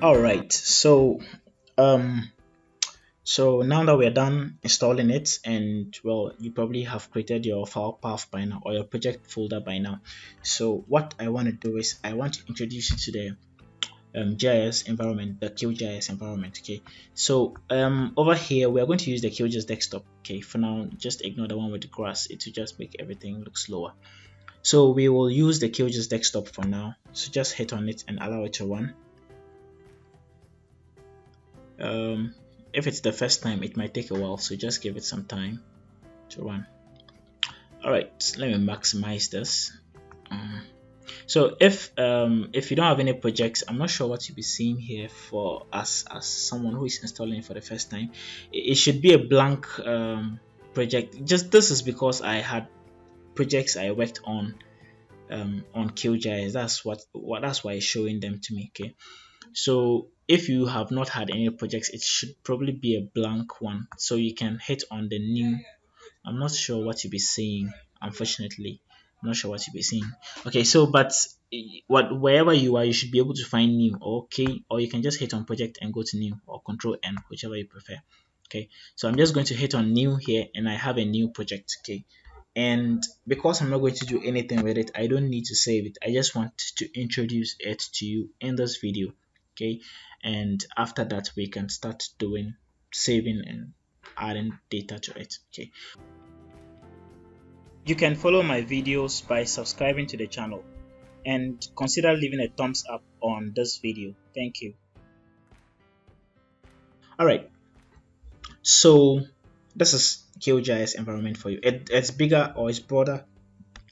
All right, um so now that we're done installing it, and well, you probably have created your file path by now or your project folder by now. So what I want to do is I want to introduce you to the GIS environment, the QGIS environment. Okay, so over here we are going to use the QGIS desktop. Okay, for now just ignore the one with the grass, it will just make everything look slower. So we will use the QGIS desktop for now, so just hit on it and allow it to run. um, if it's the first time, it might take a while, so just give it some time to run. All right, let me maximize this. So if you don't have any projects, I'm not sure what you'll be seeing here for us as someone who is installing for the first time. It should be a blank project. Just this is because I had projects I worked on QGIS. That's why it's showing them to me. Okay, so if you have not had any projects, it should probably be a blank one, so you can hit on the new. I'm not sure what you'll be seeing, unfortunately. I'm not sure what you'll be seeing. Okay, so but wherever you are, you should be able to find new. Okay, or you can just hit on project and go to new, or control N, whichever you prefer. Okay, so I'm just going to hit on new here, and I have a new project. Okay, and because I'm not going to do anything with it, I don't need to save it. I just want to introduce it to you in this video. Okay, and after that we can start doing saving and adding data to it. Okay, you can follow my videos by subscribing to the channel and consider leaving a thumbs up on this video. Thank you. All right, so this is QGIS environment for you. It's bigger or it's broader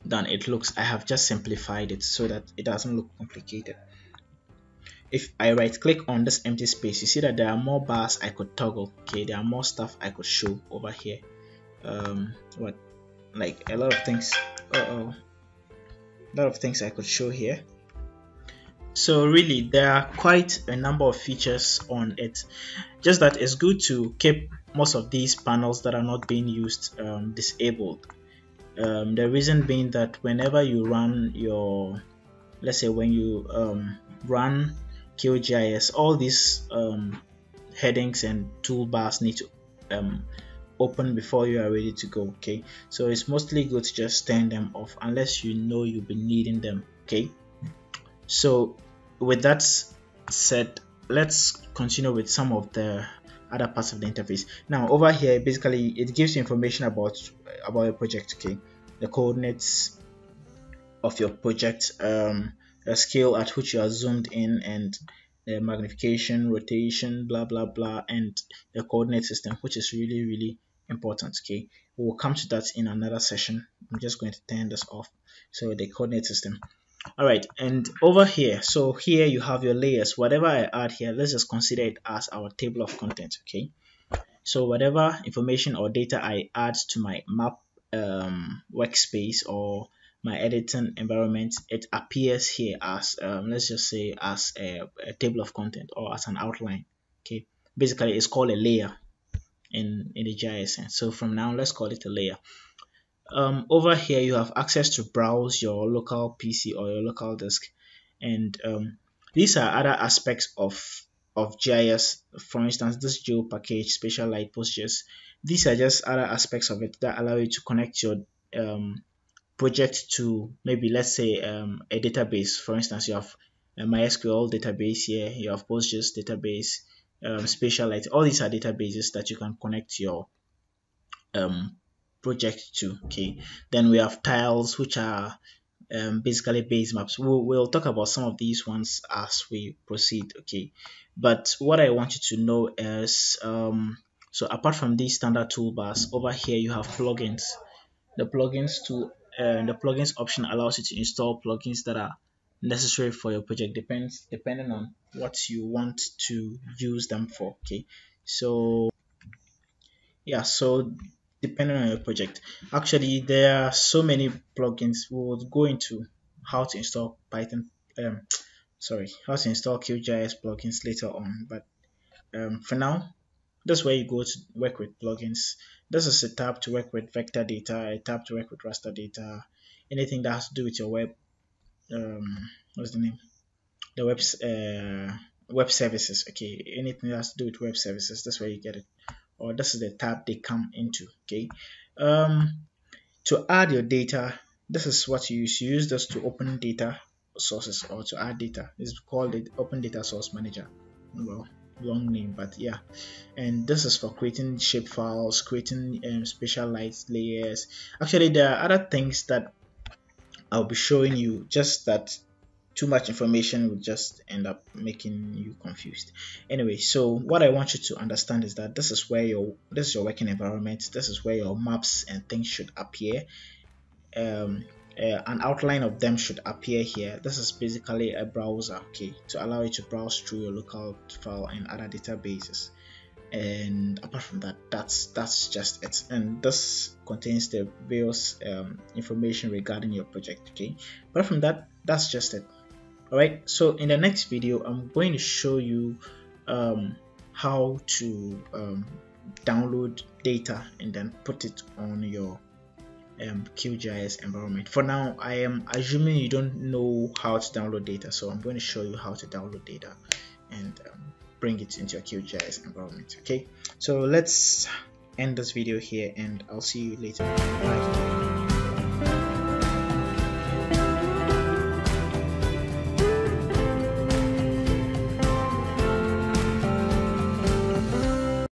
than it looks. I have just simplified it so that it doesn't look complicated. If I right click on this empty space, you see that there are more bars I could toggle. Okay, there are more stuff I could show over here. What, like a lot of things. A lot of things I could show here. So really there are quite a number of features on it, just that it's good to keep most of these panels that are not being used disabled. The reason being that whenever you run your, let's say when you run QGIS, all these headings and toolbars need to open before you are ready to go. Okay, so it's mostly good to just turn them off unless you know you'll be needing them. Okay, so with that said, let's continue with some of the other parts of the interface. Now over here, basically it gives you information about your project. Okay, the coordinates of your project, the scale at which you are zoomed in, and the magnification, rotation, blah blah blah, and the coordinate system, which is really important. Okay, we will come to that in another session. I'm just going to turn this off. So the coordinate system. All right, and over here, so here you have your layers. Whatever I add here, let's just consider it as our table of content. Okay, so whatever information or data I add to my map workspace or my editing environment, it appears here as let's just say as a table of content or as an outline. Okay, basically it's called a layer in the GIS sense. So from now, let's call it a layer. Over here you have access to browse your local PC or your local disk, and these are other aspects of GIS. For instance, this geo package, spatial light postgres, these are just other aspects of it that allow you to connect your project to, maybe let's say a database. For instance, you have a MySQL database here, you have Postgres database, spatial light. All these are databases that you can connect your project to. Okay, then we have tiles, which are basically base maps. We'll talk about some of these ones as we proceed. Okay, but what I want you to know is so apart from these standard toolbars, over here you have plugins. The plugins option allows you to install plugins that are necessary for your project, depending on what you want to use them for. Okay, so yeah, so depending on your project, actually there are so many plugins. We will go into how to install Python how to install QGIS plugins later on, but for now, that's where you go to work with plugins. This is a tab to work with vector data, a tab to work with raster data, anything that has to do with your web, what's the name, the web's web services. Okay, anything that has to do with web services, that's where you get it, or this is the tab they come into. Okay, to add your data, this is what you use. You use this to open data sources or to add data. It's called the Open Data Source Manager. Well, long name, but yeah. And this is for creating shape files, creating spatial light layers. Actually, there are other things that I'll be showing you, just that too much information would just end up making you confused. Anyway, so what I want you to understand is that this is your working environment. This is where your maps and things should appear. An outline of them should appear here. This is basically a browser, okay, to allow you to browse through your local file and other databases. And apart from that, that's just it. And this contains the various information regarding your project. Okay, apart from that, that's just it. All right, so in the next video I'm going to show you how to download data and then put it on your QGIS environment. For now, I am assuming you don't know how to download data, so I'm going to show you how to download data and bring it into your QGIS environment. Okay, so let's end this video here and I'll see you later. Bye.